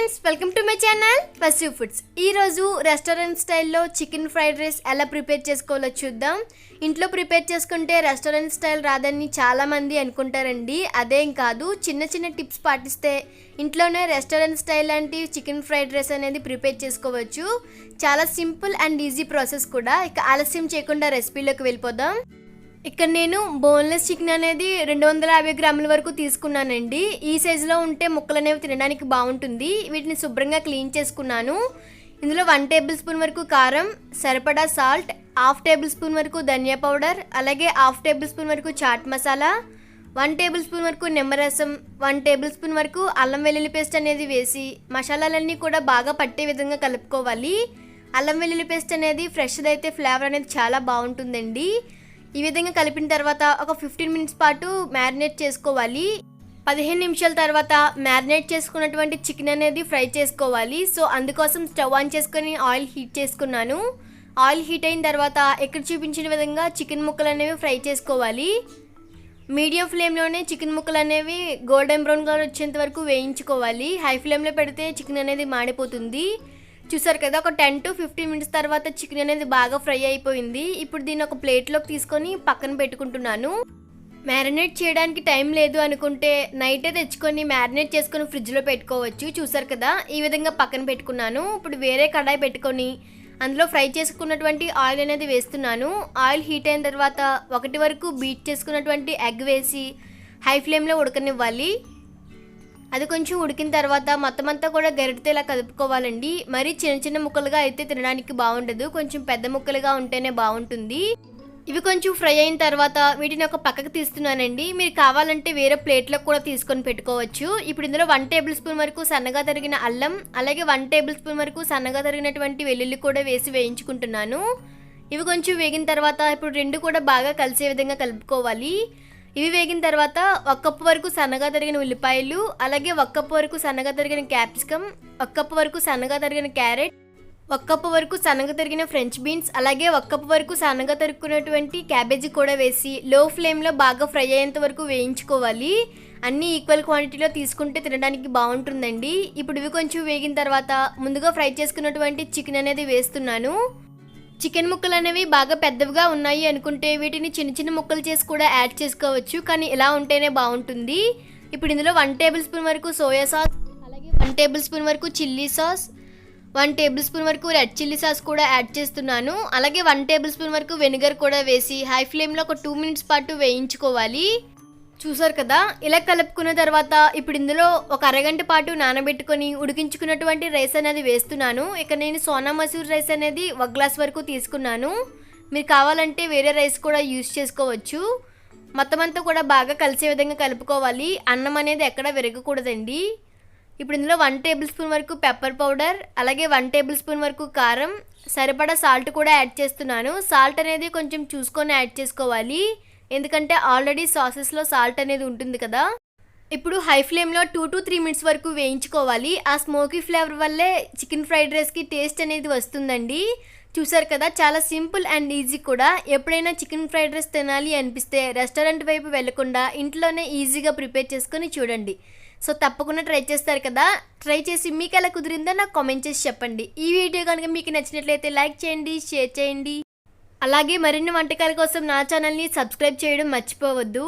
Friends, welcome to my channel Vasu foods. ఈరోజు restaurant స్టైల్లో chicken fried rice ఎలా prepare చేసుకోవాలో చూద్దాం. ఇంట్లో ప్రిపేర్ చేసుకుంటే రెస్టారెంట్ స్టైల్ రాదని చాలామంది అనుకుంటారండి. అదేం కాదు, చిన్న చిన్న టిప్స్ పాటిస్తే ఇంట్లోనే రెస్టారెంట్ స్టైల్ లాంటి చికెన్ ఫ్రైడ్ రైస్ అనేది ప్రిపేర్ చేసుకోవచ్చు. చాలా సింపుల్ అండ్ ఈజీ ప్రాసెస్ కూడా. ఇక ఆలస్యం చేయకుండా రెసిపీలోకి వెళ్ళిపోదాం. ఇక్కడ నేను బోన్లెస్ చికెన్ అనేది 250 గ్రాముల వరకు తీసుకున్నానండి. ఈ సైజులో ఉంటే ముక్కలు అనేవి తినడానికి బాగుంటుంది. వీటిని శుభ్రంగా క్లీన్ చేసుకున్నాను. ఇందులో 1 టేబుల్ స్పూన్ వరకు కారం, సరిపడా సాల్ట్, 1/2 టేబుల్ స్పూన్ వరకు ధనియా పౌడర్, అలాగే 1/2 టేబుల్ స్పూన్ వరకు చాట్ మసాలా, 1 టేబుల్ స్పూన్ వరకు నిమ్మరసం, 1 టేబుల్ స్పూన్ వరకు అల్లం వెల్లుల్లి పేస్ట్ అనేది వేసి మసాలాలన్నీ కూడా బాగా పట్టే విధంగా కలుపుకోవాలి. అల్లం వెల్లుల్లి పేస్ట్ అనేది ఫ్రెష్ది అయితే ఫ్లేవర్ అనేది చాలా బాగుంటుందండి. ఈ విధంగా కలిపిన తర్వాత ఒక 15 మినిట్స్ పాటు మ్యారినేట్ చేసుకోవాలి. 15 నిమిషాల తర్వాత మ్యారినేట్ చేసుకున్నటువంటి చికెన్ అనేది ఫ్రై చేసుకోవాలి. సో అందుకోసం స్టవ్ ఆన్ చేసుకొని ఆయిల్ హీట్ చేసుకున్నాను. ఆయిల్ హీట్ అయిన తర్వాత ఇక్కడ చూపించిన విధంగా చికెన్ ముక్కలు అనేవి ఫ్రై చేసుకోవాలి. మీడియం ఫ్లేమ్లోనే చికెన్ ముక్కలు అనేవి గోల్డెన్ బ్రౌన్ కలర్ వచ్చేంత వరకు వేయించుకోవాలి. హై ఫ్లేమ్లో పెడితే చికెన్ అనేది మాడిపోతుంది. చూసారు కదా, ఒక 10 to 15 మినిట్స్ తర్వాత చికెన్ అనేది బాగా ఫ్రై అయిపోయింది. ఇప్పుడు దీన్ని ఒక ప్లేట్లోకి తీసుకొని పక్కన పెట్టుకుంటున్నాను. మ్యారినేట్ చేయడానికి టైం లేదు అనుకుంటే నైటే తెచ్చుకొని మ్యారినేట్ చేసుకొని ఫ్రిడ్జ్లో పెట్టుకోవచ్చు. చూసారు కదా, ఈ విధంగా పక్కన పెట్టుకున్నాను. ఇప్పుడు వేరే కడాయి పెట్టుకొని అందులో ఫ్రై చేసుకున్నటువంటి ఆయిల్ అనేది వేస్తున్నాను. ఆయిల్ హీట్ అయిన తర్వాత 1 వరకు బీట్ చేసుకున్నటువంటి ఎగ్ వేసి హై ఫ్లేమ్లో ఉడకనివ్వాలి. అది కొంచెం ఉడికిన తర్వాత మొత్తం అంతా కూడా గరిటెతో ఇలా కలుపుకోవాలండి. మరి చిన్న చిన్న ముక్కలుగా అయితే తినడానికి బాగుండదు, కొంచెం పెద్ద ముక్కలుగా ఉంటేనే బాగుంటుంది. ఇవి కొంచెం ఫ్రై అయిన తర్వాత వీటిని ఒక పక్కకు తీస్తున్నానండి. మీరు కావాలంటే వేరే ప్లేట్లో కూడా తీసుకొని పెట్టుకోవచ్చు. ఇప్పుడు ఇందులో 1 టేబుల్ స్పూన్ వరకు సన్నగా తరిగిన అల్లం, అలాగే 1 టేబుల్ స్పూన్ వరకు సన్నగా తరిగినటువంటి వెల్లుల్లి కూడా వేసి వేయించుకుంటున్నాను. ఇవి కొంచెం వేగిన తర్వాత ఇప్పుడు రెండు కూడా బాగా కలిసే విధంగా కలుపుకోవాలి. ఇవి వేగిన తర్వాత 1 కప్పు వరకు సన్నగా తరిగిన ఉల్లిపాయలు, అలాగే 1 కప్పు వరకు సన్నగా తరిగిన క్యాప్సికమ్, 1 కప్పు వరకు సన్నగా తరిగిన క్యారెట్, 1 కప్పు వరకు సన్నగా తరిగిన ఫ్రెంచ్ బీన్స్, అలాగే 1 కప్పు వరకు సన్నగా తరుక్కున్నటువంటి క్యాబేజీ కూడా వేసి లో ఫ్లేమ్లో బాగా ఫ్రై అయ్యేంత వరకు వేయించుకోవాలి. అన్నీ ఈక్వల్ క్వాంటిటీలో తీసుకుంటే తినడానికి బాగుంటుందండి. ఇప్పుడు ఇవి కొంచెం వేగిన తర్వాత ముందుగా ఫ్రై చేసుకున్నటువంటి చికెన్ అనేది వేస్తున్నాను. చికెన్ ముక్కలు అనేవి బాగా పెద్దవిగా ఉన్నాయి అనుకుంటే వీటిని చిన్న చిన్న ముక్కలు చేసి కూడా యాడ్ చేసుకోవచ్చు, కానీ ఇలా ఉంటేనే బాగుంటుంది. ఇప్పుడు ఇందులో 1 టేబుల్ స్పూన్ వరకు సోయా సాస్, అలాగే 1 టేబుల్ స్పూన్ వరకు చిల్లీ సాస్, 1 టేబుల్ స్పూన్ వరకు రెడ్ చిల్లీ సాస్ కూడా యాడ్ చేస్తున్నాను. అలాగే 1 టేబుల్ స్పూన్ వరకు వెనిగర్ కూడా వేసి హై ఫ్లేమ్లో ఒక 2 మినిట్స్ పాటు వేయించుకోవాలి. చూసారు కదా, ఇలా కలుపుకున్న తర్వాత ఇప్పుడు ఇందులో ఒక అరగంట పాటు నానబెట్టుకొని ఉడికించుకున్నటువంటి రైస్ అనేది వేస్తున్నాను. ఇక నేను సోనా మసూర్ రైస్ అనేది 1 గ్లాస్ వరకు తీసుకున్నాను. మీరు కావాలంటే వేరే రైస్ కూడా యూజ్ చేసుకోవచ్చు. మొత్తం అంతా కూడా బాగా కలిసే విధంగా కలుపుకోవాలి. అన్నం అనేది ఎక్కడ విరగకూడదండి. ఇప్పుడు ఇందులో 1 టేబుల్ స్పూన్ వరకు పెప్పర్ పౌడర్, అలాగే 1 టేబుల్ స్పూన్ వరకు కారం, సరిపడా సాల్ట్ కూడా యాడ్ చేస్తున్నాను. సాల్ట్ అనేది కొంచెం చూసుకొని యాడ్ చేసుకోవాలి, ఎందుకంటే ఆల్రెడీ సాసెస్లో సాల్ట్ అనేది ఉంటుంది కదా. ఇప్పుడు హై ఫ్లేమ్లో 2 to 3 మినిట్స్ వరకు వేయించుకోవాలి. ఆ స్మోకీ ఫ్లేవర్ వల్లే చికెన్ ఫ్రైడ్ రైస్కి టేస్ట్ అనేది వస్తుందండి. చూసారు కదా, చాలా సింపుల్ అండ్ ఈజీ కూడా. ఎప్పుడైనా చికెన్ ఫ్రైడ్ రైస్ తినాలి అనిపిస్తే రెస్టారెంట్ వైపు వెళ్లకుండా ఇంట్లోనే ఈజీగా ప్రిపేర్ చేసుకొని చూడండి. సో తప్పకుండా ట్రై చేస్తారు కదా. ట్రై చేసి మీకు ఎలా కుదిరిందో నాకు కామెంట్ చేసి చెప్పండి. ఈ వీడియో కనుక మీకు నచ్చినట్లయితే లైక్ చేయండి, షేర్ చేయండి. అలాగే మరిన్ని వంటకాల కోసం నా ఛానల్ని సబ్స్క్రైబ్ చేయడం మర్చిపోవద్దు.